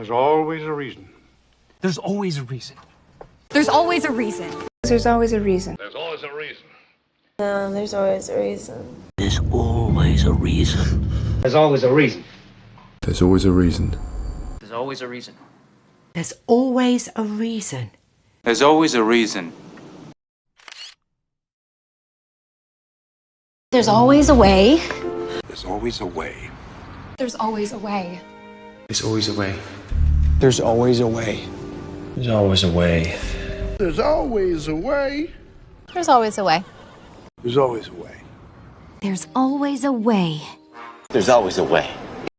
There's always a reason. There's always a reason. There's always a reason. There's always a reason. There's always a reason. There's always a reason. There's always a reason. There's always a reason. There's always a reason. There's always a reason. There's always a reason. There's always a reason. There's always a way. There's always a way. There's always a way. There's always a way. There's always a way. There's always a way. There's always a way. There's always a way. There's always a way. There's always a way.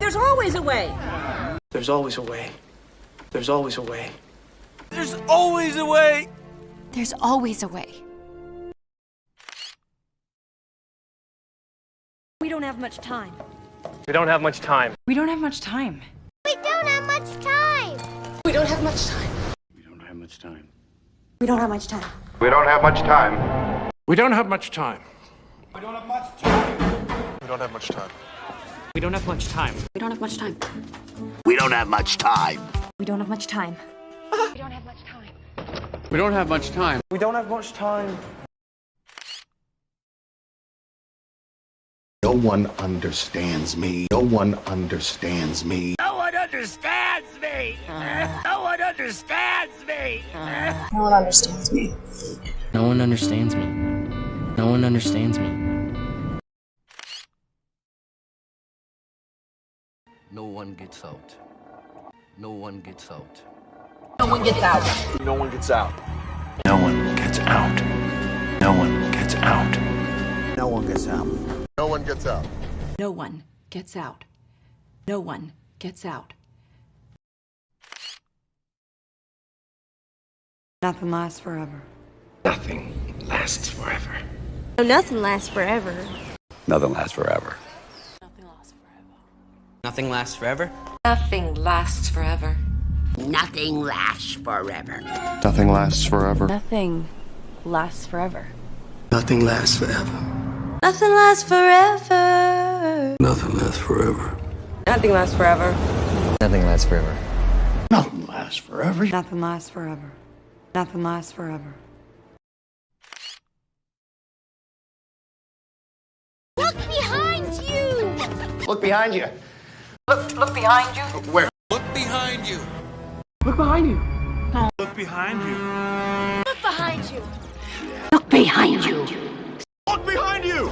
There's always a way. There's always a way. There's always a way. There's always a way. There's always a way. There's always a way. We don't have much time. We don't have much time. We don't have much time. We don't have much time. We don't have much time. We don't have much time. We don't have much time. We don't have much time. We don't have much time. We don't have much time. We don't have much time. We don't have much time. We don't have much time. We don't have much time. We don't have much time. We don't have much time. We don't have much time. We don't have much time. No one understands me. No one understands me. No one understands me. No one understands me. No one understands me. No one understands me. No one understands me. No one gets out. No one gets out. No one gets out. No one gets out. No one gets out. No one gets out. No one gets out. No one gets out. No one gets out. No one gets out. Nothing lasts forever. Nothing lasts forever. No, nothing lasts forever. Nothing lasts forever. Nothing lasts forever. Nothing lasts forever. Nothing lasts forever. Nothing lasts forever. Nothing lasts forever. Nothing lasts forever. Nothing lasts forever. Nothing lasts forever. Nothing lasts forever. Nothing lasts forever. Nothing lasts forever. Nothing lasts forever. Nothing lasts forever. Look behind you. Look behind you. Look behind you. Where? Look behind you. Look behind you. Look behind you. Look behind you. Look behind you. Look behind you.